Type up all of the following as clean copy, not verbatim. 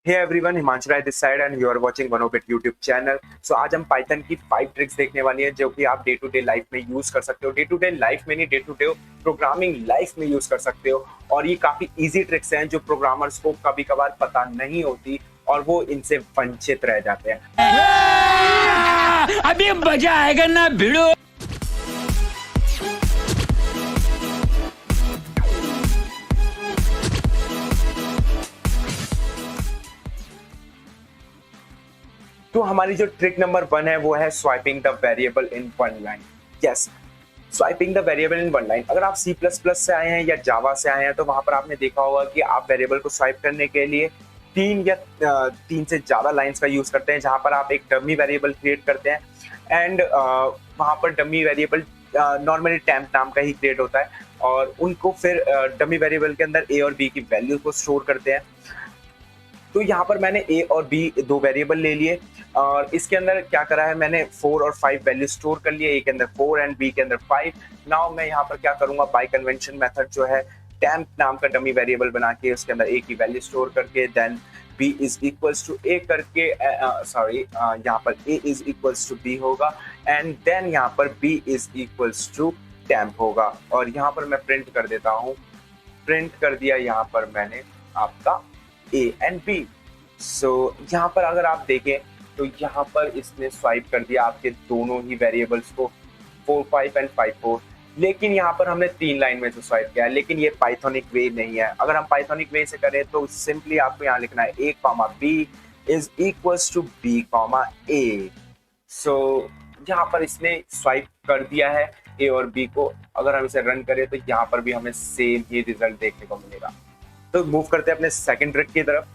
Hey everyone, Himanshu Rai this side and you are watching वनोबिट YouTube channel. So आज हम Python की 5 ट्रिक्स देखने वाली है जो कि आप डे टू डे लाइफ में यूज कर सकते हो। डे टू डे लाइफ में नहीं, day to day programming life में यूज कर सकते हो। और ये काफी इजी ट्रिक्स हैं जो प्रोग्रामर्स को कभी कभार पता नहीं होती और वो इनसे वंचित रह जाते हैं। अभी मजा आएगा ना भिड़ो। तो हमारी जो ट्रिक नंबर 1 है वो है swiping the variable in one line. Yes, swiping the variable in one line. अगर आप C++ से आए हैं या जावा से आए हैं तो वहां पर आपने देखा होगा कि आप वेरिएबल को स्वाइप करने के लिए 3 से ज्यादा लाइंस का यूज करते हैं, जहां पर आप एक डमी वेरिएबल क्रिएट करते हैं एंड वहां पर डमी वेरिएबल नॉर्मली टेम्प नाम का ही क्रिएट होता है और उनको फिर डमी वेरिएबल के अंदर A और B की वैल्यूज को स्टोर करते हैं। तो यहाँ पर मैंने A और B दो वेरिएबल ले लिए और इसके अंदर क्या करा है, मैंने 4 और 5 वैल्यू स्टोर कर लिए, A के अंदर 4 एंड B के अंदर 5। नाउ मैं यहाँ पर क्या करूंगा, बाय कन्वेंशन मेथड जो है टेम्प नाम का डमी वेरिएबल बना के उसके अंदर A की वैल्यू स्टोर करके then B is equals to A करके यहाँ पर A is equals to B होगा एंड देन यहाँ पर B is equals to temp होगा और यहाँ पर मैं प्रिंट कर देता हूँ। प्रिंट कर दिया यहाँ पर मैंने आपका A एंड B। सो यहाँ पर अगर आप देखें तो यहाँ पर इसने स्वाइप कर दिया आपके दोनों ही वेरिएबल्स को 4 5 एंड 5 4, लेकिन यहाँ पर हमने 3 लाइन में से स्वाइप किया है, लेकिन ये पाइथोनिक वे नहीं है। अगर हम पाइथोनिक वे से करें तो सिंपली आपको यहाँ लिखना है A comma B is equals to B comma A। So यहाँ पर इसने स्वाइप कर दिया है A और B को। अगर हम इसे रन करें तो यहाँ पर भी हमें सेम ही रिजल्ट देखने को मिलेगा। तो मूव करते हैं अपने सेकंड ट्रिक की तरफ।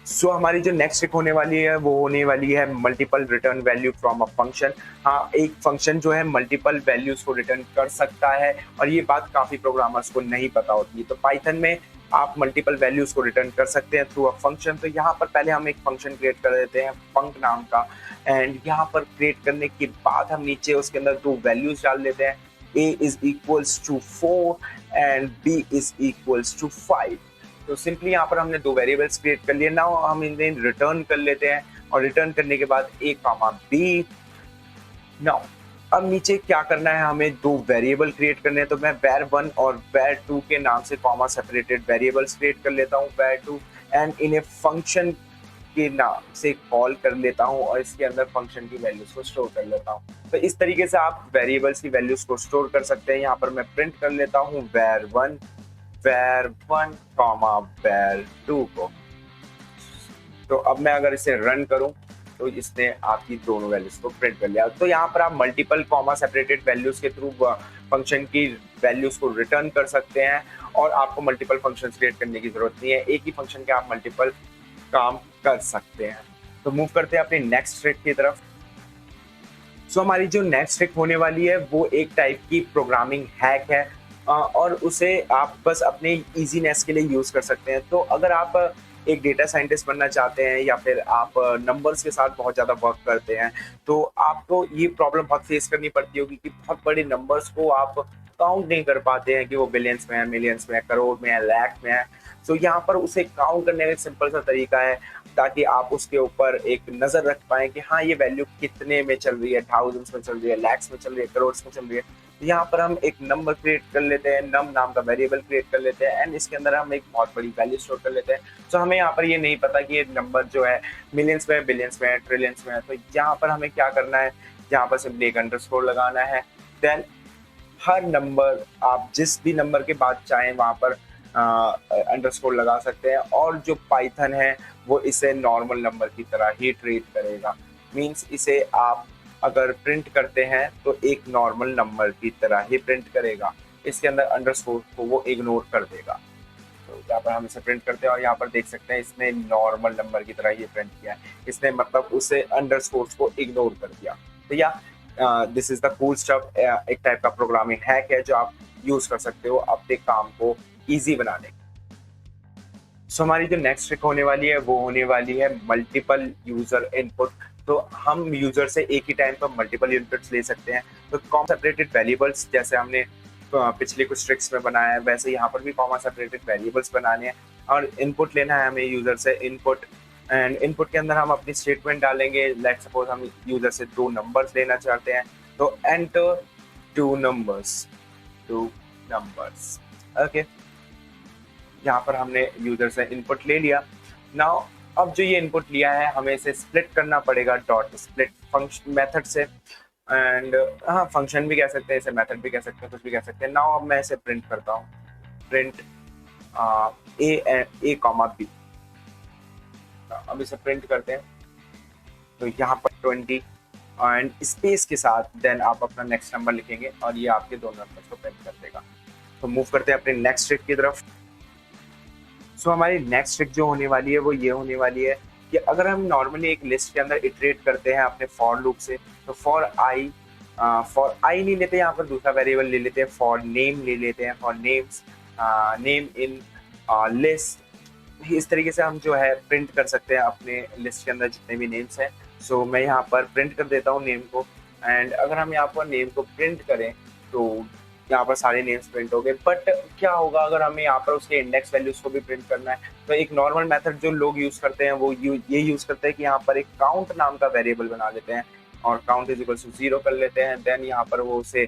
सो हमारी जो नेक्स्ट ट्रिक होने वाली है वो होने वाली है multiple return value from a function. हाँ, एक फंक्शन जो है मल्टीपल वैल्यूज को रिटर्न कर सकता है और ये बात काफी प्रोग्रामर्स को नहीं पता होती है। तो पाइथन में आप मल्टीपल वैल्यूज को रिटर्न कर सकते हैं थ्रू अ फंक्शन। तो यहाँ पर पहले हम एक फंक्शन क्रिएट कर देते हैं फंक नाम का एंड यहाँ पर क्रिएट करने के बाद हम नीचे उसके अंदर 2 वैल्यूज डाल देते हैं, A is equals to 4 and B is equals to 5। तो सिंपली यहाँ पर हमने 2 वेरिएबल्स क्रिएट कर लिए। नाउ हम इन्हें रिटर्न कर लेते हैं और रिटर्न करने के बाद A कॉमा B। नाउ अब नीचे क्या करना है, हमें 2 वेरिएबल क्रिएट करने हैं। तो मैं var1 और var2 के नाम से कॉमा सेपरेटेड वेरिएबल्स क्रिएट कर लेता हूँ var2 एंड इन्हें फंक्शन के नाम से कॉल कर लेता हूँ और इसके अंदर फंक्शन की वैल्यूज को स्टोर कर लेता हूँ। तो इस तरीके से आप वेरिएबल्स की वैल्यूज को स्टोर कर सकते हैं। यहाँ पर मैं प्रिंट कर लेता हूँ var1 कॉमा var2 को। तो अब मैं अगर इसे रन करूं तो इसने आपकी दोनों वैल्यूज को प्रिंट कर लिया। तो यहाँ पर आप मल्टीपल कॉमा सेपरेटेड वैल्यूज के थ्रू फंक्शन की वैल्यूज को रिटर्न कर सकते हैं और आपको मल्टीपल फंक्शंस क्रिएट करने की जरूरत नहीं है। एक ही फंक्शन के आप मल्टीपल काम कर सकते हैं। तो मूव करते हैं अपनी नेक्स्ट ट्रिक की तरफ। सो हमारी जो नेक्स्ट ट्रिक होने वाली है वो एक टाइप की प्रोग्रामिंग हैक है और उसे आप बस अपने इजीनेस के लिए यूज कर सकते हैं। तो अगर आप एक डेटा साइंटिस्ट बनना चाहते हैं या फिर आप नंबर्स के साथ बहुत ज्यादा वर्क करते हैं तो आपको ये प्रॉब्लम बहुत फेस करनी पड़ती होगी कि बहुत बड़े नंबर्स को आप काउंट नहीं कर पाते हैं कि वो बिलियंस में है, मिलियंस में है, करोड़ में है, लाख में है। सो यहाँ पर उसे काउंट करने का एक सिंपल सा तरीका है ताकि आप उसके ऊपर एक नजर रख पाए कि हाँ ये वैल्यू कितने में चल रही है, थाउजेंड्स में चल रही है, लैक्स में चल रही है, करोड़ में चल रही है। तो यहाँ पर हम एक नंबर क्रिएट कर लेते हैं, नम नाम का वेरिएबल क्रिएट कर लेते हैं एंड इसके अंदर हम एक बहुत बड़ी वैल्यू स्टोर कर लेते हैं। तो हमें यहाँ पर ये नहीं पता कि ये नंबर जो है मिलियंस में है, बिलियंस में है, ट्रिलियंस में है। तो यहाँ पर हमें क्या करना है, यहाँ पर सिंपली एक अंडरस्कोर लगाना है। देन हर नंबर आप जिस भी नंबर के बाद चाहें वहां पर अंडरस्कोर लगा सकते हैं और जो पाइथन है वो इसे नॉर्मल नंबर की तरह ही ट्रीट करेगा। मींस इसे आप अगर प्रिंट करते हैं तो एक नॉर्मल नंबर की तरह ही प्रिंट करेगा, इसके अंदर अंडरस्कोर को वो इग्नोर कर देगा। तो यहाँ पर हम इसे प्रिंट करते हैं और यहाँ पर देख सकते हैं इसने नॉर्मल नंबर की तरह ही प्रिंट किया है, इसने मतलब उसे अंडरस्कोर को इग्नोर कर दिया। तो या this is the cool stuff, एक टाइप का प्रोग्रामिंग हैक है जो आप यूज कर सकते हो अपने काम को इजी बनाने। सो हमारी जो नेक्स्ट ट्रिक होने वाली है वो होने वाली है मल्टीपल यूजर इनपुट। तो हम यूजर से एक ही टाइम पर मल्टीपल इनपुट्स ले सकते हैं। तो कॉमा सेपरेटेड वेरिएबल्स जैसे हमने पिछले कुछ ट्रिक्स में बनाया है वैसे यहाँ पर भी कॉमा सेपरेटेड वेरिएबल्स बनाने हैं। और इनपुट लेना है हमें यूजर से इनपुट, एंड इनपुट के अंदर हम अपनी स्टेटमेंट डालेंगे। लेट्स सपोज हम यूजर से 2 नंबर्स लेना चाहते हैं, तो एंटर 2 नंबर्स, ओके। यहाँ पर हमने यूजर से इनपुट ले लिया। नाउ अब जो ये इनपुट लिया है हमें इसे स्प्लिट करना पड़ेगा डॉट स्प्लिट फंक्शन मेथड से, एंड हाँ फंक्शन भी कह सकते हैं इसे, मेथड भी कह सकते हैं, कुछ भी कह सकते हैं। नाउ अब मैं इसे प्रिंट करता हूँ, प्रिंट ए कॉमा बी। अब इसे प्रिंट करते हैं, तो यहाँ पर 20 एंड स्पेस के साथ देन आप अपना नेक्स्ट नंबर लिखेंगे और ये आपके दोनों नंबर को प्रिंट कर देगा। तो मूव करते हैं अपने नेक्स्ट ट्रिक की तरफ। सो हमारी नेक्स्ट ट्रिक जो होने वाली है वो ये होने वाली है कि अगर हम नॉर्मली एक लिस्ट के अंदर इटरेट करते हैं अपने फॉर लूप से, तो फॉर आई नहीं लेते, यहाँ पर दूसरा वेरिएबल ले लेते हैं, फॉर नेम ले लेते हैं, for names name in list. इस तरीके से हम जो है प्रिंट कर सकते हैं अपने लिस्ट के अंदर जितने भी नेम्स हैं। सो मैं यहाँ पर प्रिंट कर देता हूँ नेम को, एंड अगर हम यहाँ पर नेम को प्रिंट करें तो यहाँ पर सारे नेम्स प्रिंट हो गए। बट क्या होगा अगर हमें यहाँ पर उसके इंडेक्स वैल्यूज को भी प्रिंट करना है? तो एक नॉर्मल मेथड जो लोग यूज करते हैं वो ये यूज करते हैं कि यहाँ पर एक काउंट नाम का वेरिएबल बना लेते हैं और काउंट इज इक्वल टू 0 कर लेते हैं। देन यहाँ पर वो उसे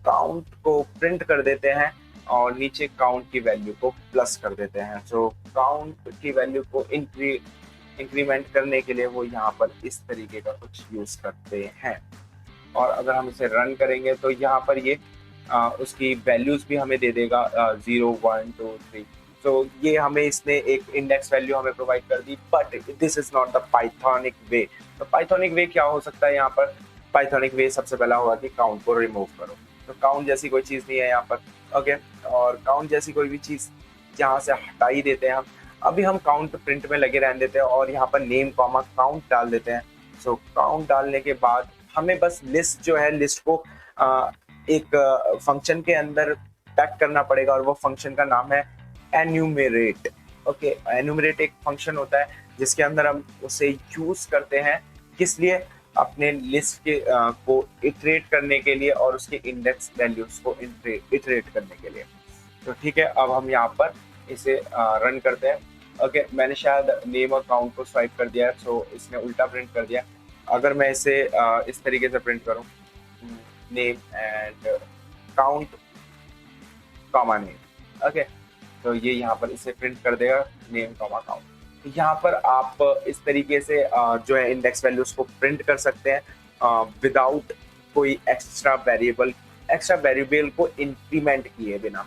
काउंट को प्रिंट कर देते हैं और नीचे काउंट की वैल्यू को प्लस कर देते हैं। सो काउंट की वैल्यू को इंक्रीमेंट करने के लिए वो यहाँ पर इस तरीके का कुछ यूज करते हैं। और अगर हम इसे रन करेंगे तो यहाँ पर ये उसकी वैल्यूज भी हमें दे देगा 0 1 2 3। तो ये हमें इसने एक इंडेक्स वैल्यू हमें प्रोवाइड कर दी, but this is not the pythonic way. तो पाइथोनिक वे क्या हो सकता है? यहाँ पर पाइथोनिक वे सबसे पहला होगा कि काउंट को रिमूव करो। तो काउंट जैसी कोई चीज़ नहीं है यहाँ पर, ओके। और काउंट जैसी कोई भी चीज़ यहाँ से हटा ही देते हैं हम। अभी हम काउंट प्रिंट में लगे रहने देते हैं और यहाँ पर नेम कॉमा काउंट डाल देते हैं। सो काउंट डालने के बाद हमें बस लिस्ट जो है, लिस्ट को एक फंक्शन के अंदर पैक करना पड़ेगा और वो फंक्शन का नाम है एन्यूमरेट। ओके, एन्यूमरेट एक फंक्शन होता है जिसके अंदर हम उसे यूज करते हैं, किस लिए? अपने लिस्ट के को इटरेट करने के लिए और उसके इंडेक्स वैल्यूज को इटरेट करने के लिए। तो ठीक है, अब हम यहाँ पर इसे रन करते हैं। ओके, मैंने शायद नेम और काउंट को स्वाइप कर दिया है, सो इसने उल्टा प्रिंट कर दिया। अगर मैं इसे इस तरीके से प्रिंट करूं, name and count comma name, okay, तो ये यहाँ पर इसे प्रिंट कर देगा नेम कॉमा काउंट। यहाँ पर आप इस तरीके से जो है इंडेक्स वैल्यूज को प्रिंट कर सकते हैं विदाउट कोई एक्स्ट्रा वेरिएबल को इंक्रीमेंट किए बिना।